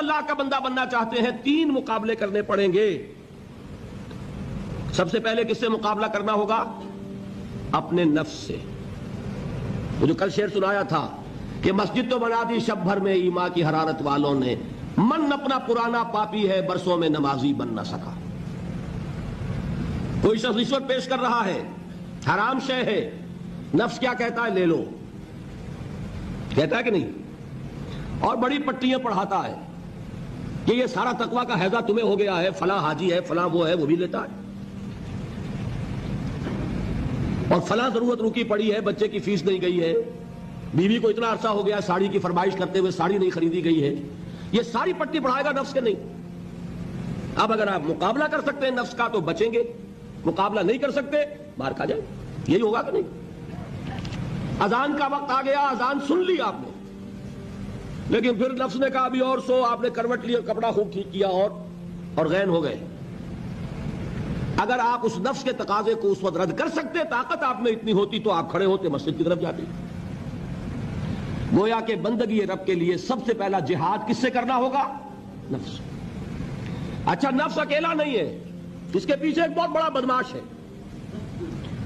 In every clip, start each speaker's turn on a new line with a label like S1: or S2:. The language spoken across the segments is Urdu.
S1: اللہ کا بندہ بننا چاہتے ہیں 3 مقابلے کرنے پڑیں گے۔ سب سے پہلے کس سے مقابلہ کرنا ہوگا؟ اپنے نفس سے۔ وہ جو کل شعر سنایا تھا کہ مسجد تو بنا دی شب بھر میں ایمان کی حرارت والوں نے، من اپنا پرانا پاپی ہے برسوں میں نمازی بن نہ سکا۔ کوئی شخص رشوت پیش کر رہا ہے، حرام شے ہے، نفس کیا کہتا ہے؟ لے لو، کہتا ہے کہ نہیں؟ اور بڑی پٹیاں پڑھاتا ہے کہ یہ سارا تقویٰ کا حیضہ تمہیں ہو گیا ہے، فلاں حاجی ہے، فلاں وہ ہے، وہ بھی لیتا ہے، اور فلاں ضرورت رکی پڑی ہے، بچے کی فیس نہیں گئی ہے، بیوی کو اتنا عرصہ ہو گیا ساڑی کی فرمائش کرتے ہوئے ساڑی نہیں خریدی گئی ہے، یہ ساری پٹی پڑھائے گا نفس کے نہیں۔ اب اگر آپ مقابلہ کر سکتے ہیں نفس کا تو بچیں گے، مقابلہ نہیں کر سکتے باہر کھا جائیں، یہی ہوگا کہ نہیں؟ اذان کا وقت آ گیا، اذان سن لی آپ نے، لیکن پھر نفس نے کہا ابھی اور سو، آپ نے کروٹ لیا، کپڑا خوب ٹھیک کیا اور غین ہو گئے۔ اگر آپ اس نفس کے تقاضے کو اس وقت رد کر سکتے، طاقت آپ میں اتنی ہوتی تو آپ کھڑے ہوتے مسجد کی طرف جاتے۔ گویا کہ بندگی رب کے لیے سب سے پہلا جہاد کس سے کرنا ہوگا؟ نفس۔ اچھا، نفس اکیلا نہیں ہے، اس کے پیچھے ایک بہت بڑا بدماش ہے،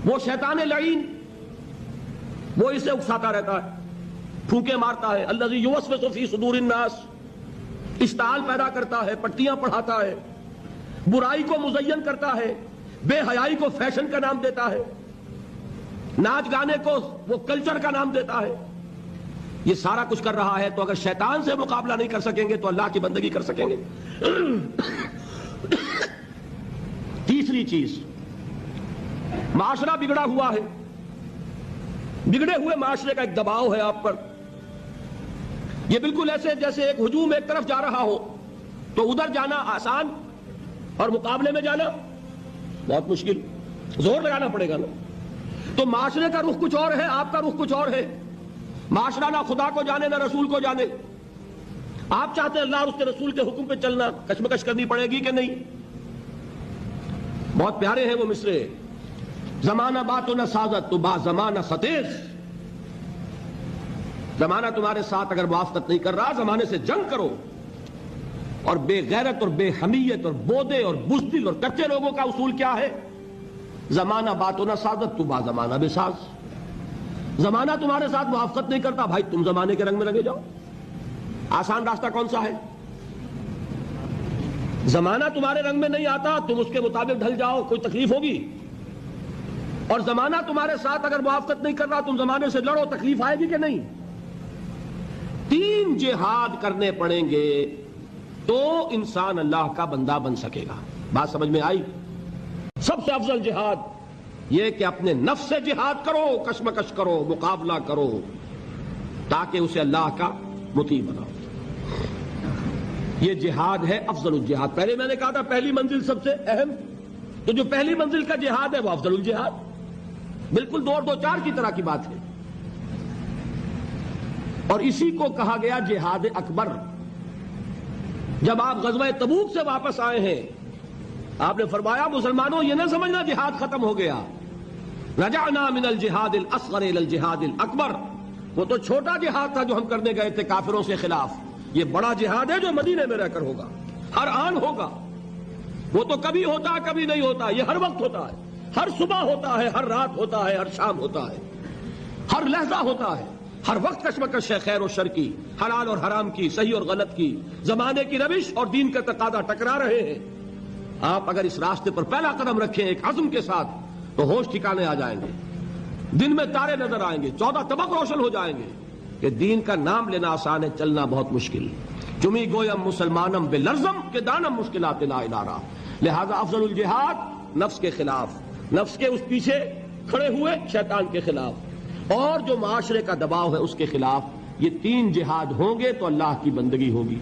S1: وہ شیطان لعین، وہ اسے اکساتا رہتا ہے، پھونکے مارتا ہے، الذی یوسوس فی صدور الناس، اشتعال پیدا کرتا ہے، پٹیاں پڑھاتا ہے، برائی کو مزین کرتا ہے، بے حیائی کو فیشن کا نام دیتا ہے، ناچ گانے کو وہ کلچر کا نام دیتا ہے، یہ سارا کچھ کر رہا ہے۔ تو اگر شیطان سے مقابلہ نہیں کر سکیں گے تو اللہ کی بندگی کر سکیں گے؟ تیسری چیز، معاشرہ بگڑا ہوا ہے، بگڑے ہوئے معاشرے کا ایک دباؤ ہے آپ پر، یہ بالکل ایسے جیسے ایک ہجوم ایک طرف جا رہا ہو تو ادھر جانا آسان اور مقابلے میں جانا بہت مشکل، زور لگانا پڑے گا نا۔ تو معاشرے کا رخ کچھ اور ہے، آپ کا رخ کچھ اور ہے، معاشرہ نہ خدا کو جانے نہ رسول کو جانے۔ آپ چاہتے ہیں اللہ اور اس کے رسول کے حکم پہ چلنا، کشمکش کرنی پڑے گی کہ نہیں؟ بہت پیارے ہیں وہ مصرے، زمانہ بات و نہ سازت تو با زمانہ ستیز، زمانہ تمہارے ساتھ اگر موافقت نہیں کر رہا، زمانے سے جنگ کرو۔ اور بے غیرت اور بے حمیت اور بودے اور بزدل اور کچے لوگوں کا اصول کیا ہے؟ زمانہ بات و نہ سازت تو با زمانہ بے ساز، زمانہ تمہارے ساتھ موافقت نہیں کرتا، بھائی تم زمانے کے رنگ میں لگے جاؤ۔ آسان راستہ کون سا ہے؟ زمانہ تمہارے رنگ میں نہیں آتا، تم اس کے مطابق ڈھل جاؤ، کوئی تکلیف ہوگی؟ اور زمانہ تمہارے ساتھ اگر موافقت نہیں کر رہا، تم زمانے سے لڑو، تکلیف آئے گی کہ نہیں؟ 3 جہاد کرنے پڑیں گے تو انسان اللہ کا بندہ بن سکے گا۔ بات سمجھ میں آئی؟ سب سے افضل جہاد یہ کہ اپنے نفس سے جہاد کرو، کشمکش کرو، مقابلہ کرو، تاکہ اسے اللہ کا مطیع بناؤ۔ یہ جہاد ہے افضل الجہاد۔ پہلے میں نے کہا تھا پہلی منزل سب سے اہم، تو جو پہلی منزل کا جہاد ہے وہ افضل الجہاد، بالکل 2 اور 2 4 کی طرح کی بات ہے، اور اسی کو کہا گیا جہاد اکبر۔ جب آپ غزوہ تبوک سے واپس آئے ہیں، آپ نے فرمایا مسلمانوں یہ نہ سمجھنا جہاد ختم ہو گیا، رجعنا من الجہاد الاصغر الى الجہاد الاکبر، وہ تو چھوٹا جہاد تھا جو ہم کرنے گئے تھے کافروں سے خلاف، یہ بڑا جہاد ہے جو مدینے میں رہ کر ہوگا، ہر آن ہوگا۔ وہ تو کبھی ہوتا ہے کبھی نہیں ہوتا، یہ ہر وقت ہوتا ہے، ہر صبح ہوتا ہے، ہر رات ہوتا ہے، ہر شام ہوتا ہے، ہر لحظہ ہوتا ہے، ہر وقت کشمکش ہے خیر و شر کی، حلال اور حرام کی، صحیح اور غلط کی، زمانے کی روش اور دین کا تقاضا ٹکرا رہے ہیں۔ آپ اگر اس راستے پر پہلا قدم رکھیں ایک عزم کے ساتھ تو ہوش ٹھکانے آ جائیں گے، دن میں تارے نظر آئیں گے، 14 طبق روشن ہو جائیں گے کہ دین کا نام لینا آسان ہے، چلنا بہت مشکل۔ چمی گویم مسلمانم بے لرزم کہ دانم مشکلات لا الارا، لہذا افضل الجہاد نفس کے خلاف، نفس کے اس پیچھے کھڑے ہوئے شیطان کے خلاف، اور جو معاشرے کا دباؤ ہے اس کے خلاف، یہ 3 جہاد ہوں گے تو اللہ کی بندگی ہوگی۔